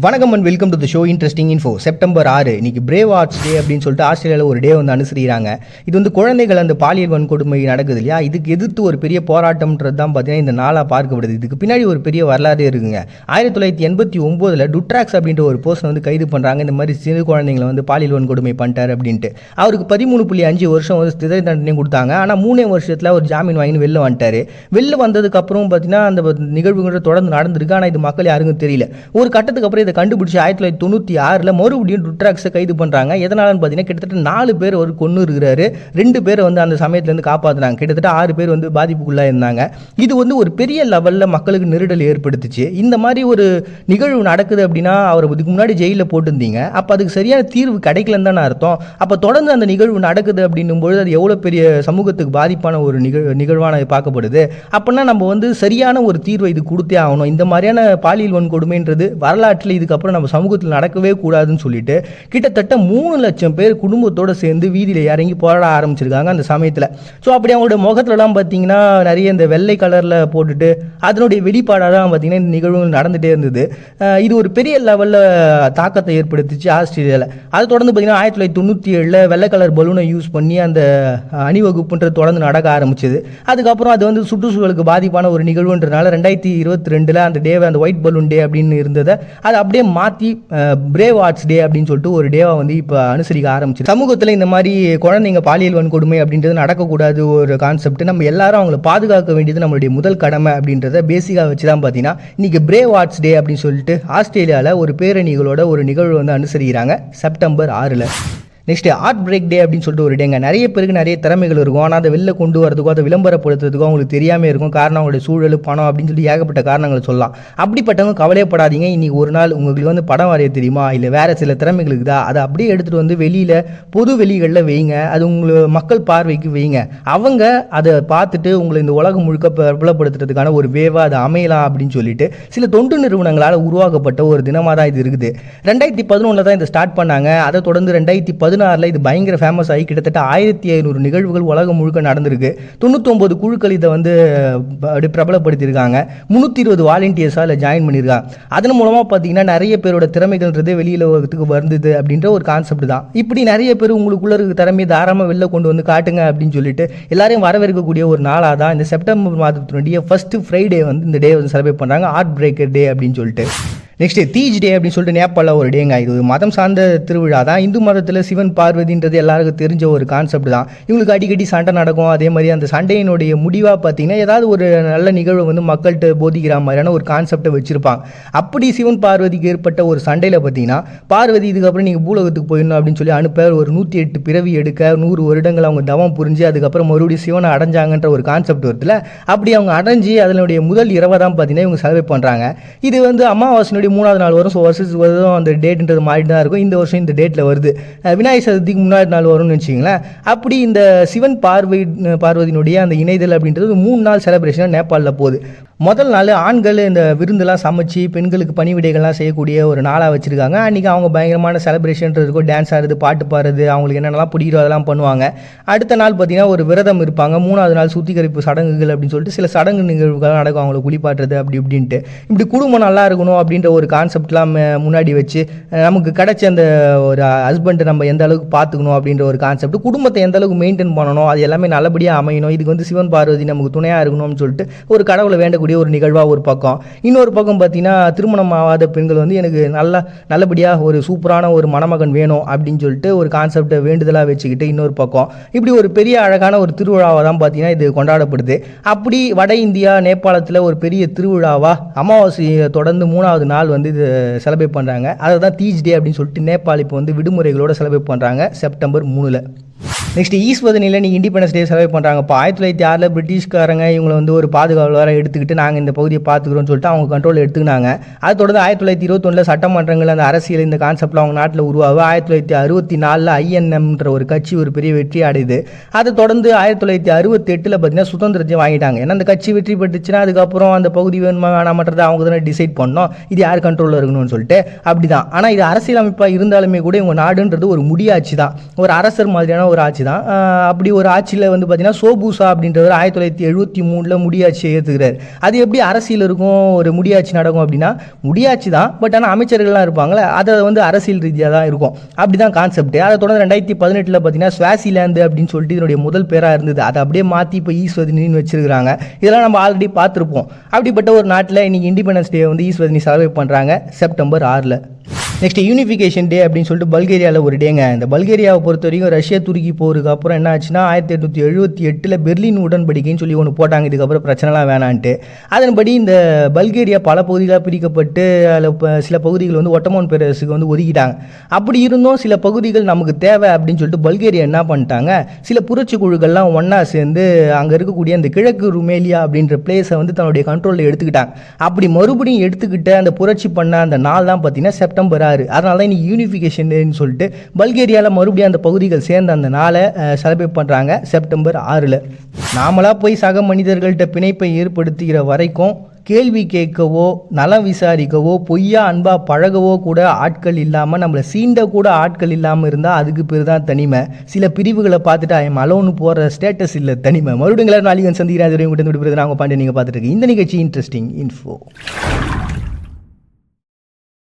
வணக்கம் and welcome to the show interesting info. September 6 இன்னைக்கு brave arts டே அப்படின்னு சொல்லிட்டு ஆஸ்திரேலியாவில் ஒரு டே வந்து அனுசரிக்கிறாங்க. இது வந்து குழந்தைகள் அந்த பாலியல் வன்கொடுமை நடக்குது இல்லையா, இதுக்கு எதிர்த்து ஒரு பெரிய போராட்டம்ன்றது தான் பார்த்தீங்கன்னா இந்த நாளாக பார்க்கப்படுது. இதுக்கு பின்னாடி ஒரு பெரிய வரலாறு இருக்குங்க. 1989 டுட்ராக்ஸ் அப்படின்ற ஒரு பர்சன் வந்து கைது பண்ணுறாங்க. இந்த மாதிரி சிறு குழந்தைங்களை வந்து பாலியல் வன்கொடுமை பண்ணிட்டார் அப்படின்ட்டு. அவருக்கு 13.5 வருஷம் வந்து சிறை தண்டனை கொடுத்தாங்க. ஆனால் 3 வருஷத்தில் ஒரு ஜாமீன் வாங்கி வெளில வந்துட்டார். வெளில வந்ததுக்கப்புறம் பார்த்தீங்கன்னா அந்த நிகழ்வுகள் தொடர்ந்து நடந்திருக்கு. ஆனால் இது மக்கள் யாருக்கும் தெரியல. ஒரு கட்டத்துக்கு அப்புறம் இதை கண்டுபிடிச்சி 1996 மறுபடியும் டுட்ராக்ஸை கைது பண்ணுறாங்க. எதனாலன்னு பார்த்தீங்கன்னா கிட்டத்தட்ட 4 பேர் ஒரு கொன்று இருக்கிறாரு. 2 பேரை வந்து அந்த சமயத்துலேருந்து காப்பாற்றினாங்க. கிட்டத்தட்ட 6 பேர் வந்து பாதிப்புக்குள்ளாக இருந்தாங்க. இது வந்து ஒரு பெரிய லெவலில் மக்களுக்கு நெருடல் ஏற்படுத்துச்சு. இந்த மாதிரி ஒரு நிகழ்வு நடக்குது அப்படின்னா அவர் இதுக்கு முன்னாடி ஜெயிலில் போட்டிருந்தீங்க, அப்போ அதுக்கு சரியான தீர்வு கிடைக்கலன்னு தானே அர்த்தம். அப்போ தொடர்ந்து அந்த நிகழ்வு நடக்குது அப்படின்னும்பொழுது அது எவ்வளோ பெரிய சமூகத்துக்கு பாதிப்பான ஒரு நிகழ்வான பார்க்கப்படுது. அப்படின்னா நம்ம வந்து சரியான ஒரு தீர்வை இது கொடுத்தே ஆகணும். இந்த மாதிரியான பாலியல் வன்கொடுமைன்றது வரலாற்றில் இதுக்கப்புறம் நம்ம சமூகத்தில் நடக்கவே கூடாதுன்னு சொல்லிட்டு கிட்டத்தட்ட 3 லட்சம் பேர் குடும்பத்தோடு சேர்ந்து வீதியில் இறங்கி போராட ஆரம்பிச்சிருக்காங்க அந்த சமயத்தில். ஸோ அப்படி அவங்களோட முகத்துலலாம் பார்த்தீங்கன்னா நிறைய இந்த வெள்ளை கலரில் போட்டுட்டு அதனுடைய வெளிப்பாடாக தான் பார்த்தீங்கன்னா இந்த நிகழ்வுகள் நடந்துகிட்டே இருந்தது. இது ஒரு பெரிய லெவலில் தாக்கத்தை ஏற்படுத்திச்சு ஆஸ்திரேலியாவில். அதை தொடர்ந்து பார்த்தீங்கன்னா 1997 வெள்ளை கலர் பலூனை யூஸ் பண்ணி அந்த அணிவகுப்புன்றது தொடர்ந்து நடக்க ஆரம்பிச்சது. அதுக்கப்புறம் அது வந்து சுற்றுச்சூழலுக்கு பாதிப்பான ஒரு நிகழ்வுன்றதுனால 2022 அந்த டேவை அந்த ஒயிட் பலூன் டே அப்படின்னு இருந்ததை அதை அப்படியே மாற்றி பிரேவ் ஆர்ட்ஸ் டே அப்படின்னு சொல்லிட்டு ஒரு டேவை வந்து இப்போ அனுசரிக்க ஆரம்பிச்சு. சமூகத்தில் இந்த மாதிரி குழந்தைங்க பாலியல் வன்கொடுமை அப்படின்றது நடக்கக்கூடாது ஒரு கான்செப்ட். நம்ம எல்லாரும் அவங்களை பாதுகாக்க வேண்டியது நம்மளுடைய முதல் கடமை அப்படின்றத பேசிக்காக வச்சு தான் பார்த்தீங்கன்னா இன்னைக்கு பிரேவ் ஆர்ட்ஸ் டே அப்படின்னு சொல்லிட்டு ஆஸ்திரேலியாவில் ஒரு பேரணிகளோட ஒரு நிகழ்வு வந்து அனுசரிக்கிறாங்க செப்டம்பர் 6. நெக்ஸ்ட் ஆர்ட் பிரேக் டே அப்படின்னு சொல்லிட்டு ஒரு டேங்க. நிறைய பேருக்கு நிறைய திறமைகள் இருக்கும். ஆனால் அதை வெளில கொண்டு வரதுக்கோ அதை விளம்பரப்படுத்துறதுக்கோ அவங்களுக்கு தெரியாமல் இருக்கும். காரணம் அவங்களுடைய சூழல், பணம் அப்படின்னு சொல்லி ஏகப்பட்ட காரணங்கள் சொல்லலாம். அப்படிப்பட்டவங்க கவலையப்படாதீங்க. இன்றைக்கி ஒரு நாள் உங்களுக்கு வந்து படம் வரைய தெரியுமா, இல்லை வேறு சில திறமைகள் இருக்குதா, அதை அப்படியே எடுத்துகிட்டு வந்து வெளியில் பொது வெளிகளில் வைங்க. அது உங்களை மக்கள் பார்வைக்கு வைங்க. அவங்க அதை பார்த்துட்டு உங்களை இந்த உலகம் முழுக்க பிரபலப்படுத்துறதுக்கான ஒரு வேவா அதை அமையலாம் அப்படின்னு சொல்லிட்டு சில தொண்டு நிறுவனங்களால் உருவாக்கப்பட்ட ஒரு தினமாக தான் இது இருக்குது. 2011 தான் இதை ஸ்டார்ட் பண்ணாங்க. அதை தொடர்ந்து 2016 இது பயங்கர ஃபேமஸ் ஆகி கிட்டத்தட்ட 1500 நிகழ்வுகள் உலகம் முழுக்க நடந்திருக்கு. 99 குழுக்கள் இதை வந்து அப்படி பிரபலப்படுத்தியிருக்காங்க. 320 வாலண்டியர்ஸாக ஜாயின் பண்ணியிருக்காங்க. அதன் மூலமாக பார்த்தீங்கன்னா நிறைய பேரோட திறமைகள்ன்றது வெளியில் உலகத்துக்கு வந்தது அப்படின்ற ஒரு கான்செப்ட் தான். இப்படி நிறைய பேர் உங்களுக்குள்ள இருக்க திறமையை தாராளமாக வெளில கொண்டு வந்து காட்டுங்க அப்படின்னு சொல்லிட்டு எல்லாரையும் வரவேற்கக்கூடிய ஒரு நாளாக தான் இந்த செப்டம்பர் மாதத்தினுடைய ஃபர்ஸ்ட் ஃப்ரைடே வந்து இந்த டே வந்து செலிப்ரேட் பண்ணுறாங்க, ஆர்ட் பிரேக்கர் டே அப்படின்னு சொல்லிட்டு. நெக்ஸ்ட் தீஜ் டே அப்படின்னு சொல்லிட்டு நேபாளில் ஒரு டேங்க. இது ஒரு மதம் சார்ந்த திருவிழா தான். இந்து மதத்தில் சிவன் பார்வதின்றது எல்லாருக்கும் தெரிஞ்ச ஒரு கான்செப்ட் தான். இவங்களுக்கு அடிக்கடி சண்டை நடக்கும். அதே மாதிரி அந்த சண்டையினுடைய முடிவாக பார்த்தீங்கன்னா ஏதாவது ஒரு நல்ல நிகழ்வு வந்து மக்கள்கிட்ட போதிக்கிற மாதிரியான ஒரு கான்செப்டை வச்சுருப்பாங்க. அப்படி சிவன் பார்வதிக்கு ஏற்பட்ட ஒரு சண்டையில் பார்த்தீங்கன்னா பார்வதி இதுக்கப்புறம் நீங்கள் பூலோகத்துக்கு போயிடணும் அப்படின்னு சொல்லி அனுப்ப ஒரு 108 பிறவி எடுக்க 100 வருடங்கள் அவங்க தவம் புரிஞ்சு அதுக்கப்புறம் மறுபடியும் சிவனை அடைஞ்சாங்கன்ற ஒரு கான்செப்ட் வருதுல. அப்படி அவங்க அடைஞ்சு அதனுடைய முதல் இரவை தான் பார்த்தீங்கன்னா இவங்க செலிப்ரேட் பண்ணுறாங்க. இது வந்து அமாவாசையினுடைய 3வது நாள் வரும். ஸோ வருஷம் அந்த டேட்ன்றது மாறிட்டு தான் இருக்கும். இந்த வருஷம் இந்த டேட்டில் வருது. விநாயகர் சதுர்த்திக்கு முன்னாடி நாள் வரும்னு வச்சுக்கிங்களேன். அப்படி இந்த சிவன் பார்வதியினுடைய அந்த இணைதல் அப்படின்றது 3 நாள் செலிப்ரேஷனாக நேபாளில் போகுது. முதல் நாள் ஆண்கள் இந்த விருந்தெல்லாம் சமைச்சு பெண்களுக்கு பணிவிடைகள்லாம் செய்யக்கூடிய ஒரு நாளாக வச்சுருக்காங்க. அன்றைக்கி அவங்க பயங்கரமான செலிப்ரேஷன் இருக்கும். டான்ஸ் ஆடுறது, பாட்டு பாடுறது, அவங்களுக்கு என்னென்னலாம் பிடிக்கிறோ அதெல்லாம் பண்ணுவாங்க. அடுத்த நாள் பார்த்திங்கன்னா ஒரு விரதம் இருப்பாங்க. 3வது நாள் சுத்திகரிப்பு சடங்குகள் அப்படின்னு சொல்லிட்டு சில சடங்கு நிகழ்வுகள் நடக்கும். அவங்களை குளிப்பாட்டுறது அப்படி இப்படின்ட்டு இப்படி குடும்பம் நல்லா இருக்கணும் அப்படின்ற ஒரு கான்செப்ட்லாம் முன்னாடி வச்சு நமக்கு கிடைச்ச அந்த ஒரு ஹஸ்பண்டை நம்ம எந்த அளவுக்கு பார்த்துக்கணும் அப்படின்ற ஒரு கான்செப்ட், குடும்பத்தை எந்த அளவுக்கு மெயின்டைன் பண்ணணும், அது எல்லாமே நல்லபடியாக அமையணும், இதுக்கு வந்து சிவன் பார்வதி நமக்கு துணையாக இருக்கணும்னு சொல்லிட்டு ஒரு கடவுளை வேண்டக்கூடிய ஒரு நிகழ்வாக ஒரு பக்கம். இன்னொரு பக்கம் பார்த்தீங்கன்னா திருமணம் ஆகாத பெண்கள் வந்து எனக்கு நல்லபடியாக ஒரு சூப்பரான ஒரு மணமகன் வேணும் அப்படின்னு சொல்லிட்டு ஒரு கான்செப்டை வேண்டுதலாக வச்சுக்கிட்டு இன்னொரு பக்கம் இப்படி ஒரு பெரிய அழகான ஒரு திருவிழாவாக தான் பார்த்தீங்கன்னா இது கொண்டாடப்படுது. அப்படி வட இந்தியா நேபாளத்தில் ஒரு பெரிய திருவிழாவாக அமாவாசையை தொடர்ந்து 3வது நாள் வந்து இது செலிப்ரேட் பண்ணுறாங்க. அதை தான் தீஜ் டே அப்படின்னு சொல்லிட்டு நேபாள் இப்போ வந்து விடுமுறைகளோட செலிப்ரேட் பண்ணுறாங்க செப்டம்பர் 3. நெக்ஸ்ட் ஈஸ்வதனில் நீங்கள் இண்டிபெண்டன்ஸ் டே செலிப்ரேட் பண்ணுறாங்கப்போ 1906 பிரிட்டிஷ்காரங்க இவங்களை வந்து ஒரு பாதுகாவலராக எடுத்துக்கிட்டு நாங்கள் இந்த பகுதியை பார்த்துக்கிறோம்னு சொல்லிட்டு அவங்க கண்ட்ரோல் எடுத்துக்கினாங்க. அது தொடர்ந்து 1921 சட்டமன்றங்கள் அந்த அரசியல் இந்த கான்செப்டில் அவங்க நாட்டில் உருவாகும். 1964 ஐஎன்எம்ன்ற ஒரு கட்சி ஒரு பெரிய வெற்றி அடையுது. அதை தொடர்ந்து 1968 பார்த்தீங்கன்னா சுதந்திரத்தை வாங்கிட்டாங்க. ஏன்னா அந்த கட்சி வெற்றி பெற்றுச்சுன்னா அதுக்கப்புறம் அந்த பகுதி வேணுமா வேணாமன்றதை அவங்க தானே டிசைட் பண்ணோம், இது யார் கண்ட்ரோலில் இருக்கணும்னு சொல்லிட்டு. அப்படி தான். ஆனால் இது அரசியல் அமைப்பாக இருந்தாலுமே கூட இவங்க நாடுன்றது ஒரு முடியாட்சி தான், ஒரு அரசர் மாதிரியான ஒரு ஆட்சி தான். தான். அப்படி ஒரு ஆட்சியில் வந்து பார்த்தீங்கன்னா சோபூசா அப்படின்றவர் 1973 முடியாட்சியை ஏற்றுக்கிறார். அது எப்படி அரசியல் இருக்கும், ஒரு முடியாட்சி நடக்கும் அப்படின்னா, முடியாட்சி தான், பட் ஆனால் அமைச்சர்கள்லாம் இருப்பாங்களே, அதை வந்து அரசியல் ரீதியாக தான் இருக்கும். அப்படி தான் கான்செப்ட். அதை தொடர்ந்து 2018 பார்த்தீங்கன்னா ஸ்வாசிலேந்து அப்படின்னு சொல்லிட்டு இதனுடைய முதல் பேராக இருந்தது. அதை அப்படியே மாற்றி இப்போ ஈஸ்வதினின்னு வச்சிருக்காங்க. இதெல்லாம் நம்ம ஆல்ரெடி பார்த்துருப்போம். அப்படிப்பட்ட ஒரு நாட்டில் இன்னைக்கு இண்டிபெண்டன்ஸ் டே வந்து ஈஸ்வதினி செலிப்ரேட் பண்ணுறாங்க செப்டம்பர் 6. நெக்ஸ்ட் யூனிஃபிகேஷன் டே அப்படின்னு சொல்லிட்டு பல்கேரியாவில் ஒரு டேங்க. இந்த பல்கேரியாவை பொறுத்த வரைக்கும் ரஷ்யா துருக்கி போருக்கு அப்புறம் என்ன ஆச்சுன்னா 1878 பெர்லின் உடன்படிக்கைன்னு சொல்லி ஒன்று போட்டாங்க. இதுக்கப்புறம் பிரச்சனைலாம் வேணான்ட்டு. அதன்படி இந்த பல்கேரியா பல பகுதிகளாக பிரிக்கப்பட்டு அதில் சில பகுதிகள் வந்து ஒட்டமான் பேரரசுக்கு வந்து ஒதுக்கிட்டாங்க. அப்படி இருந்தும் சில பகுதிகள் நமக்கு தேவை அப்படின்னு சொல்லிட்டு பல்கேரியா என்ன பண்ணிட்டாங்க, சில புரட்சி குழுக்கள்லாம் ஒன்றா சேர்ந்து அங்கே இருக்கக்கூடிய அந்த கிழக்கு ருமேலியா அப்படின்ற பிளேஸை வந்து தன்னுடைய கண்ட்ரோலில் எடுத்துக்கிட்டாங்க. அப்படி மறுபடியும் எடுத்துக்கிட்ட அந்த புரட்சி பண்ண அந்த நாள் தான் பார்த்தீங்கன்னா செப்டம்பர் 6. அதனால தான் இன்னைக்கு யூனிஃபிகேஷன் டேன்னு சொல்லிட்டு பல்கேரியாவில் மறுபடியும் அந்த பகுதிகள் சேர்ந்த அந்த நாளை செலிப்ரேட் பண்ணுறாங்க செப்டம்பர் 6. நாமளாக போய் சக மனிதர்கள்ட்ட பிணைப்பை ஏற்படுத்துகிற வரைக்கும் கேள்வி கேட்கவோ நலம் விசாரிக்கவோ பொய்யா அன்பா பழகவோ கூட ஆட்கள் இல்லாமல், நம்மளை சீண்ட கூட ஆட்கள் இல்லாமல் இருந்தால் அதுக்கு பேர் தான் தனிமை. சில பிரிவுகளை பார்த்துட்டு ஐஎம் அலோன்னு போகிற ஸ்டேட்டஸ் இல்லை தனிமை. மறுபடியும் நாளைக்கு சந்திக்கிறேன். அது உங்கள்கிட்ட விடுபடுறது நாங்கள் பாண்டி நீங்கள் பார்த்துட்டு இருக்கீங்க. இந்த நிகழ்ச்சி இன்ட்ரெஸ்டிங் இன்ஃபோ.